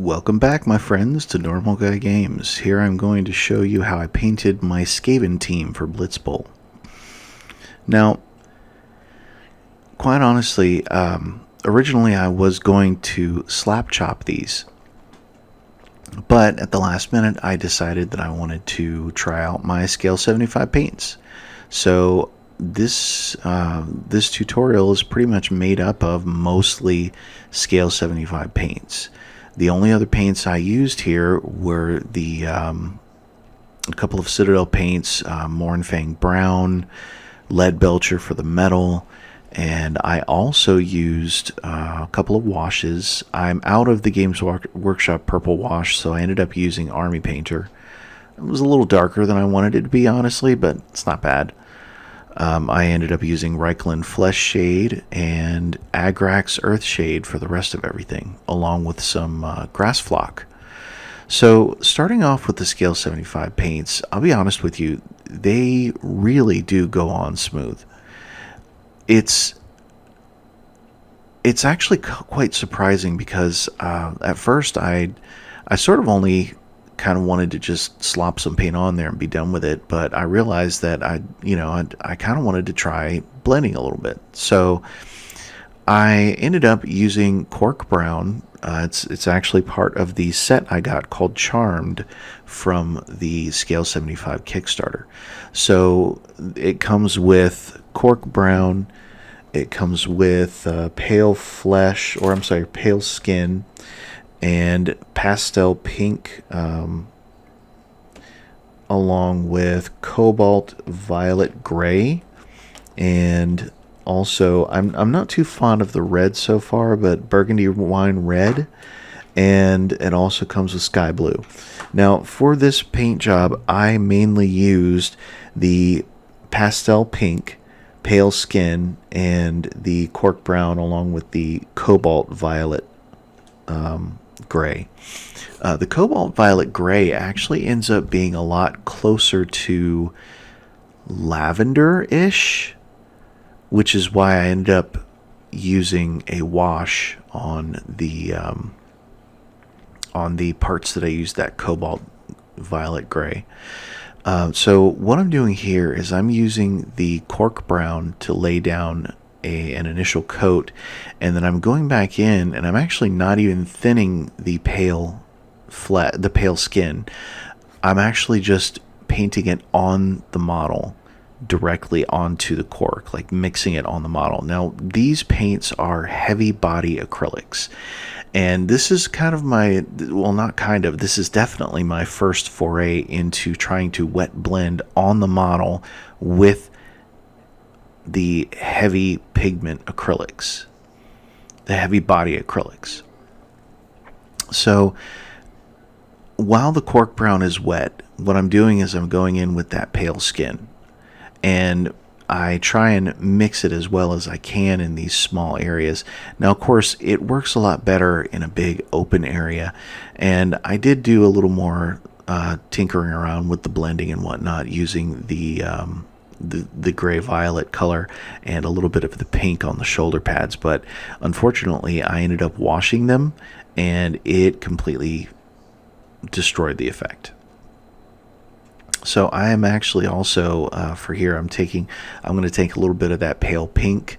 Welcome back, my friends, to Normal Guy Games. Here I'm going to show you how I painted my Skaven team for Blitz Bowl. Now, quite honestly, originally I was going to slap chop these, but at the last minute I decided that I wanted to try out my Scale 75 paints. So this tutorial is pretty much made up of mostly Scale 75 paints. The only other paints I used here were a couple of Citadel paints, Mournfang Brown, Lead Belcher for the metal, and I also used a couple of washes. I'm out of the Games Workshop Purple Wash, so I ended up using Army Painter. It was a little darker than I wanted it to be, honestly, but it's not bad. I ended up using Reikland Flesh Shade and Agrax Earth Shade for the rest of everything, along with some Grass Flock. So, starting off with the Scale 75 paints, I'll be honest with you, they really do go on smooth. It's actually quite surprising because at first I sort of only kind of wanted to just slop some paint on there and be done with it, but I realized that I kind of wanted to try blending a little bit. So I ended up using Cork Brown. It's actually part of the set I got called Charmed from the Scale 75 Kickstarter. So it comes with Cork Brown, it comes with pale skin, and pastel pink, along with cobalt violet gray, and also I'm not too fond of the red so far, but burgundy wine red, and it also comes with sky blue. Now for this paint job I mainly used the pastel pink, pale skin, and the cork brown, along with the cobalt violet gray. The cobalt violet gray actually ends up being a lot closer to lavender-ish, which is why I ended up using a wash on the parts that I used that cobalt violet gray. So what I'm doing here is I'm using the cork brown to lay down an initial coat, and then I'm going back in and I'm actually not even thinning the pale skin. I'm actually just painting it on the model, directly onto the cork, like mixing it on the model. Now these paints are heavy body acrylics, and this is this is definitely my first foray into trying to wet blend on the model with the heavy pigment acrylics, the heavy body acrylics. So while the cork brown is wet, what I'm doing is I'm going in with that pale skin, and I try and mix it as well as I can in these small areas. Now, of course, it works a lot better in a big open area, and I did do a little more tinkering around with the blending and whatnot, using the gray violet color and a little bit of the pink on the shoulder pads, but unfortunately I ended up washing them and it completely destroyed the effect. So I am actually also for here I'm going to take a little bit of that pale pink.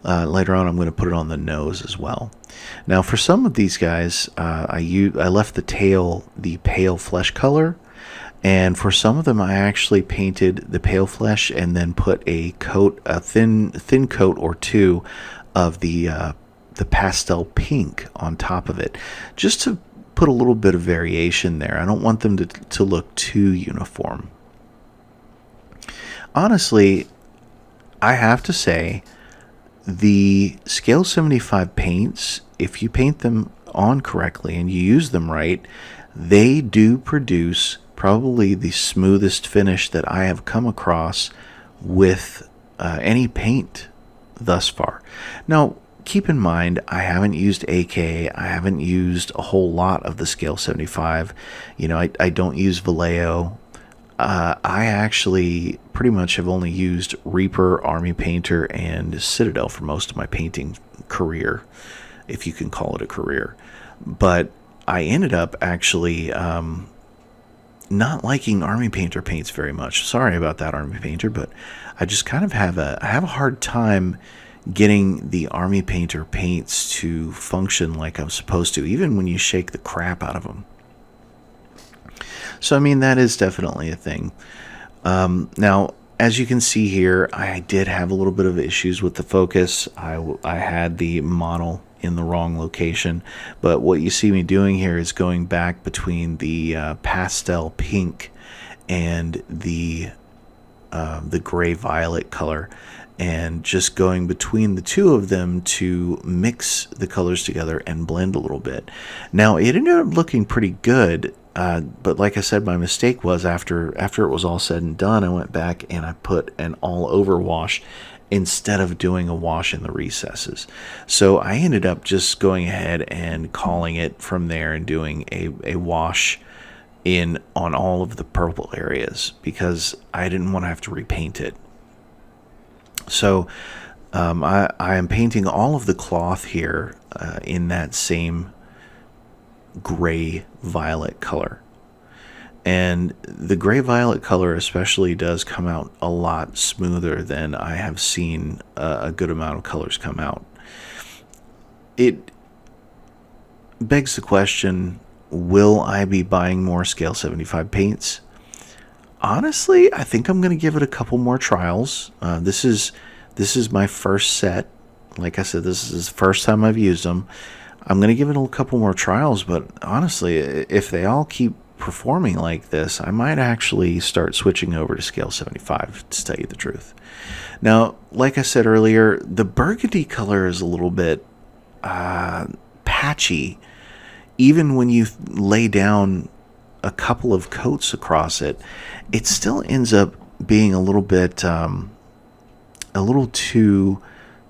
Later on I'm going to put it on the nose as well. Now for some of these guys I left the tail the pale flesh color, and for some of them I actually painted the pale flesh and then put a thin coat or two of the pastel pink on top of it, just to put a little bit of variation there. I don't want them to look too uniform. Honestly, I have to say the Scale 75 paints, if you paint them on correctly and you use them right, they do produce probably the smoothest finish that I have come across with any paint thus far. Now, keep in mind, I haven't used AK, I haven't used a whole lot of the Scale 75. I don't use Vallejo. I actually pretty much have only used Reaper, Army Painter, and Citadel for most of my painting career, if you can call it a career. But I ended up actually not liking Army Painter paints very much. Sorry about that, Army Painter, but I just kind of have a hard time getting the Army Painter paints to function like I'm supposed to, even when you shake the crap out of them. So I mean, that is definitely a thing. Now, as you can see here, I did have a little bit of issues with the focus. I had the model in the wrong location, but what you see me doing here is going back between the pastel pink and the gray violet color, and just going between the two of them to mix the colors together and blend a little bit. Now, it ended up looking pretty good, but like I said, my mistake was after it was all said and done, I went back and I put an all over wash instead of doing a wash in the recesses. So I ended up just going ahead and calling it from there and doing a wash in on all of the purple areas because I didn't want to have to repaint it. So I am painting all of the cloth here in that same gray violet color. And the gray violet color especially does come out a lot smoother than I have seen a good amount of colors come out. It begs the question, will I be buying more Scale 75 paints? Honestly, I think I'm going to give it a couple more trials. This is my first set. Like I said, this is the first time I've used them. I'm going to give it a couple more trials, but honestly, if they all keep performing like this, I might actually start switching over to Scale 75, to tell you the truth. Now, like I said earlier, the burgundy color is a little bit patchy. Even when you lay down a couple of coats across it, it still ends up being a little bit, a little too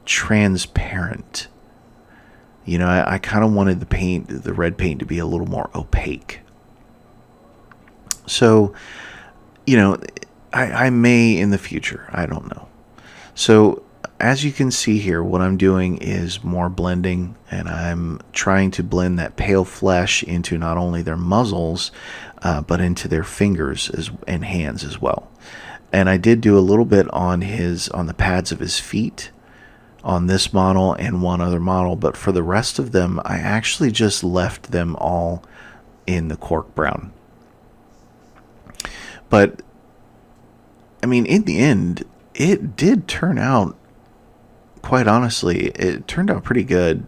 transparent. You know, I kind of wanted the red paint to be a little more opaque. So, you know, I may in the future, I don't know. So as you can see here, what I'm doing is more blending, and I'm trying to blend that pale flesh into not only their muzzles, but into their fingers and hands as well. And I did do a little bit on the pads of his feet on this model and one other model, but for the rest of them, I actually just left them all in the cork brown. But I mean, in the end, it did turn out, quite honestly, it turned out pretty good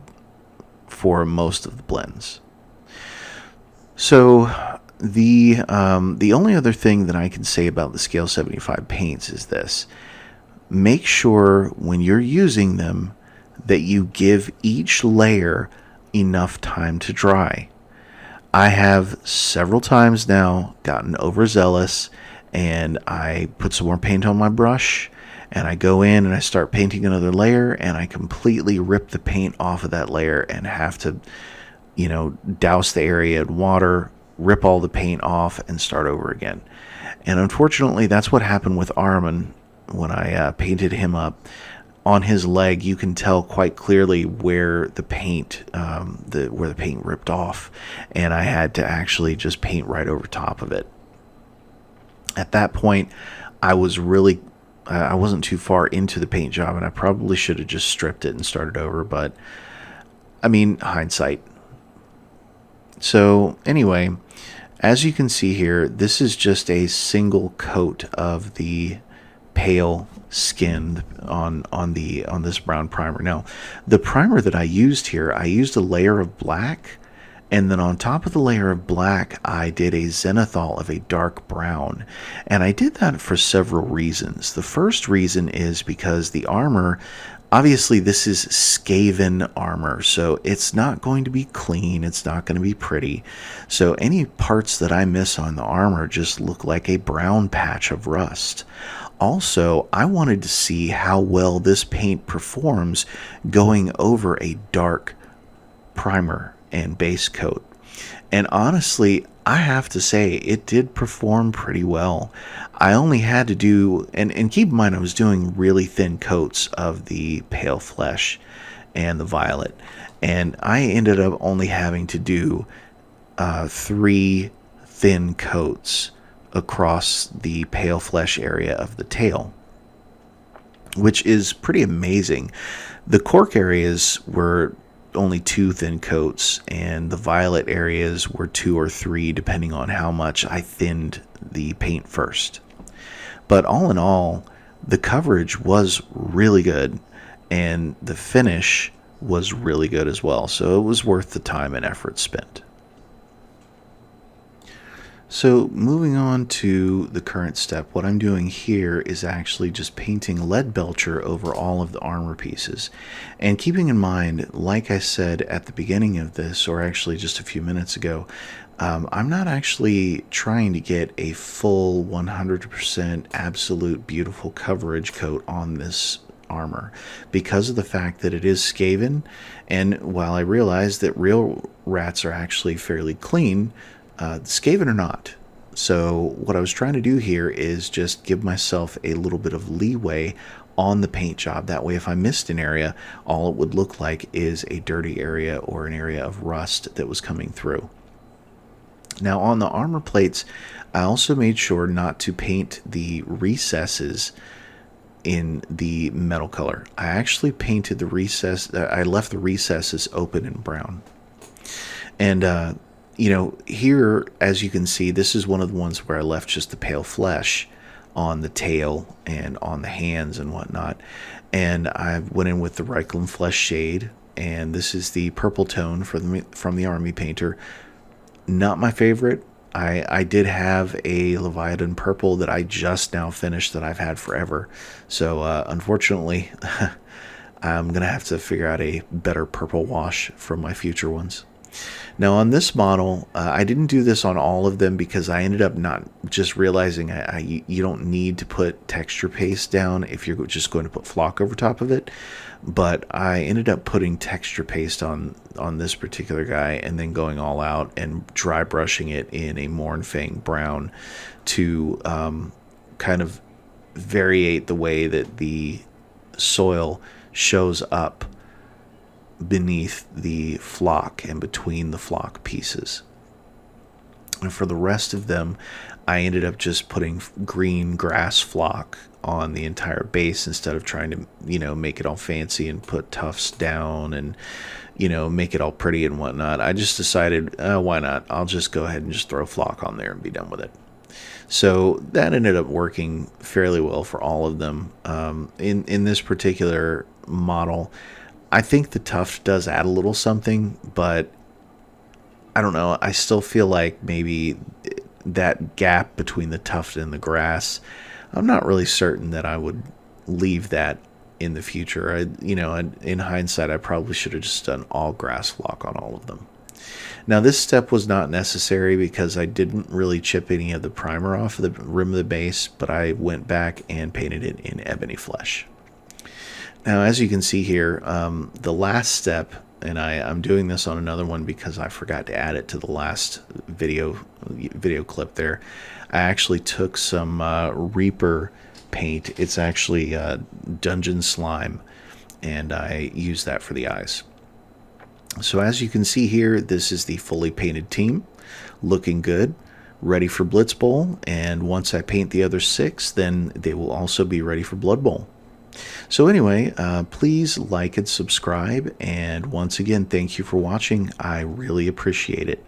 for most of the blends. So the only other thing that I can say about the Scale 75 paints is this: make sure when you're using them that you give each layer enough time to dry. I have several times now gotten overzealous, and I put some more paint on my brush, and I go in and I start painting another layer, and I completely rip the paint off of that layer and have to, you know, douse the area in water, rip all the paint off, and start over again. And unfortunately, that's what happened with Armin when I painted him up. On his leg, you can tell quite clearly where the paint ripped off, and I had to actually just paint right over top of it. At that point, I wasn't too far into the paint job, and I probably should have just stripped it and started over, but I mean, hindsight. So anyway, as you can see here, this is just a single coat of the pale skin on this brown primer. Now, the primer that I used here, I used a layer of black, and then on top of the layer of black, I did a zenithal of a dark brown. And I did that for several reasons. The first reason is because the armor, obviously this is Skaven armor, so it's not going to be clean, it's not going to be pretty. So any parts that I miss on the armor just look like a brown patch of rust. Also, I wanted to see how well this paint performs going over a dark primer and base coat. And honestly, I have to say it did perform pretty well. I only had to do, and keep in mind I was doing really thin coats of the pale flesh and the violet, and I ended up only having to do three thin coats across the pale flesh area of the tail, which is pretty amazing. The cork areas were only two thin coats, and the violet areas were two or three, depending on how much I thinned the paint first. But all in all, the coverage was really good, and the finish was really good as well, so it was worth the time and effort spent. So moving on to the current step, what I'm doing here is actually just painting lead belcher over all of the armor pieces. And keeping in mind, like I said at the beginning of this, or actually just a few minutes ago, I'm not actually trying to get a full 100% absolute beautiful coverage coat on this armor because of the fact that it is Skaven. And while I realize that real rats are actually fairly clean, Skaven are not. So what I was trying to do here is just give myself a little bit of leeway on the paint job. That way, if I missed an area, all it would look like is a dirty area or an area of rust that was coming through. Now on the armor plates, I also made sure not to paint the recesses in the metal color. I actually painted the recess, I left the recesses open in brown. And here, as you can see, this is one of the ones where I left just the pale flesh on the tail and on the hands and whatnot. And I went in with the Reikland Flesh shade, and this is the purple tone from the Army Painter. Not my favorite. I did have a Leviathan purple that I just now finished that I've had forever. So unfortunately, I'm going to have to figure out a better purple wash from my future ones. Now on this model, I didn't do this on all of them because I ended up not just realizing you don't need to put texture paste down if you're just going to put flock over top of it. But I ended up putting texture paste on this particular guy and then going all out and dry brushing it in a Mournfang brown to kind of variate the way that the soil shows up beneath the flock and between the flock pieces. And for the rest of them, I ended up just putting green grass flock on the entire base instead of trying to, make it all fancy and put tufts down and, make it all pretty and whatnot. I just decided, why not? I'll just go ahead and just throw flock on there and be done with it. So that ended up working fairly well for all of them. In this particular model, I think the tuft does add a little something, but I don't know. I still feel like maybe that gap between the tuft and the grass, I'm not really certain that I would leave that in the future. In hindsight, I probably should have just done all grass flock on all of them. Now, this step was not necessary because I didn't really chip any of the primer off of the rim of the base, but I went back and painted it in ebony flesh. Now, as you can see here, the last step, and I'm doing this on another one because I forgot to add it to the last video clip there. I actually took some Reaper paint. It's actually Dungeon Slime, and I used that for the eyes. So as you can see here, this is the fully painted team, looking good, ready for Blitz Bowl, and once I paint the other 6, then they will also be ready for Blood Bowl. So anyway, please like and subscribe, and once again, thank you for watching. I really appreciate it.